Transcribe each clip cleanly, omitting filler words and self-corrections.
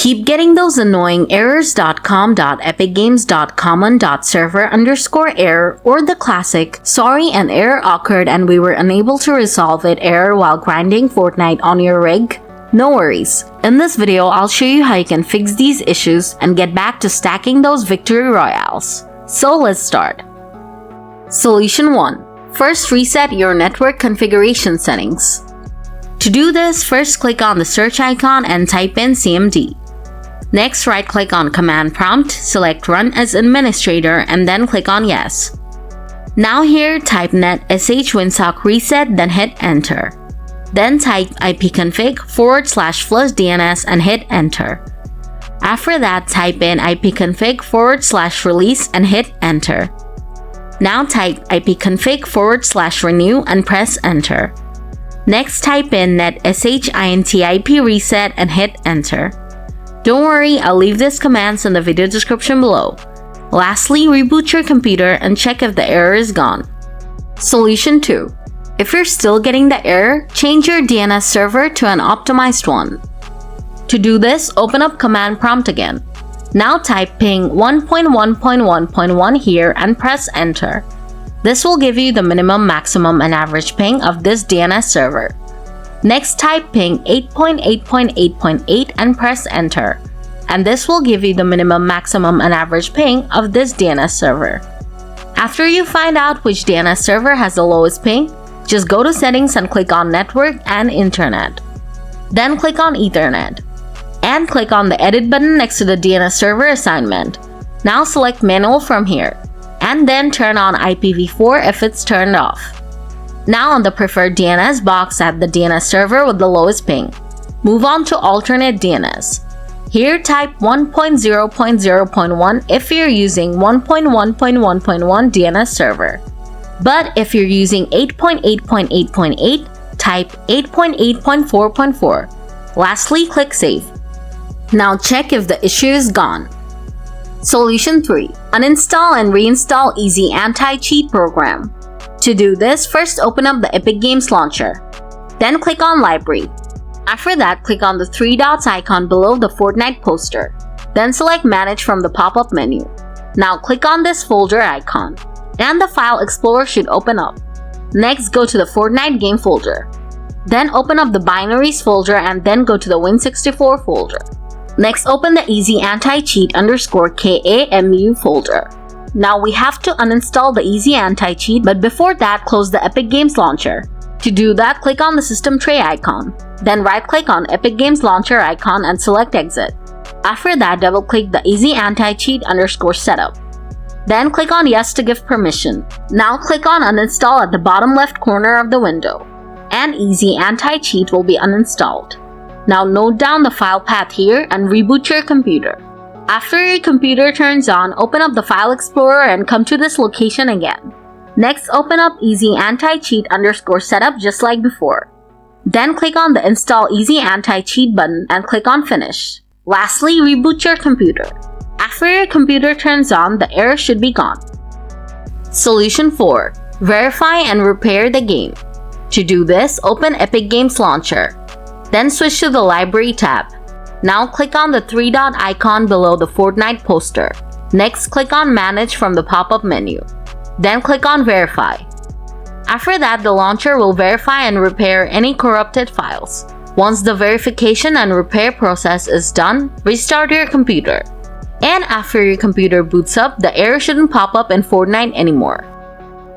Keep getting those annoying errors.com.epicgames.common.server_error or the classic "sorry, an error occurred and we were unable to resolve it" error while grinding Fortnite on your rig? No worries. In this video, I'll show you how you can fix these issues and get back to stacking those victory royales. So let's start. Solution 1. First, reset your network configuration settings. To do this, first click on the search icon and type in CMD. Next, right-click on Command Prompt, select Run as Administrator, and then click on Yes. Now here, type netsh winsock reset, then hit Enter. Then type ipconfig/flushdns and hit Enter. After that, type in ipconfig/release and hit Enter. Now type ipconfig/renew and press Enter. Next, type in netsh intip reset and hit Enter. Don't worry, I'll leave these commands in the video description below. Lastly, reboot your computer and check if the error is gone. Solution 2. If you're still getting the error, change your DNS server to an optimized one. To do this, open up Command Prompt again. Now type ping 1.1.1.1 here and press Enter. This will give you the minimum, maximum, and average ping of this DNS server. Next, type ping 8.8.8.8 and press Enter. And this will give you the minimum, maximum, and average ping of this DNS server. After you find out which DNS server has the lowest ping, just go to Settings and click on Network and Internet. Then click on Ethernet. And click on the Edit button next to the DNS server assignment. Now select Manual from here. And then turn on IPv4 if it's turned off. Now on the preferred DNS box, add the DNS server with the lowest ping. Move on to alternate DNS. Here type 1.0.0.1 if you're using 1.1.1.1 DNS server. But if you're using 8.8.8.8, type 8.8.4.4. Lastly, click Save. Now check if the issue is gone. Solution 3. Uninstall and reinstall Easy Anti-Cheat program. To do this, first open up the Epic Games launcher. Then click on Library. After that, click on the three dots icon below the Fortnite poster. Then select Manage from the pop-up menu. Now click on this folder icon, and the File Explorer should open up. Next, go to the Fortnite game folder. Then open up the binaries folder and then go to the Win64 folder. Next, open the Easy Anti-Cheat_KAMU folder. Now we have to uninstall the Easy Anti-Cheat, but before that, close the Epic Games launcher. To do that, click on the system tray icon. Then right-click on Epic Games launcher icon and select Exit. After that, double-click the Easy Anti-Cheat_setup. Then click on Yes to give permission. Now click on Uninstall at the bottom left corner of the window. And Easy Anti-Cheat will be uninstalled. Now note down the file path here and reboot your computer. After your computer turns on, open up the File Explorer and come to this location again. Next, open up Easy Anti-Cheat_setup just like before. Then click on the Install Easy Anti-Cheat button and click on Finish. Lastly, reboot your computer. After your computer turns on, the error should be gone. Solution 4. Verify and repair the game. To do this, open Epic Games Launcher. Then switch to the Library tab. Now click on the three dot icon below the Fortnite poster. Next, click on Manage from the pop-up menu. Then click on Verify. After that, the launcher will verify and repair any corrupted files. Once the verification and repair process is done, restart your computer. And after your computer boots up, the error shouldn't pop up in Fortnite anymore.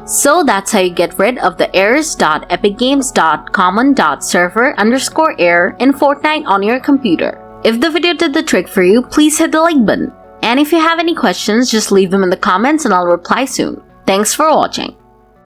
So that's how you get rid of the errors.epicgames.common.server_error in Fortnite on your computer. If the video did the trick for you, please hit the like button. And if you have any questions, just leave them in the comments and I'll reply soon. Thanks for watching.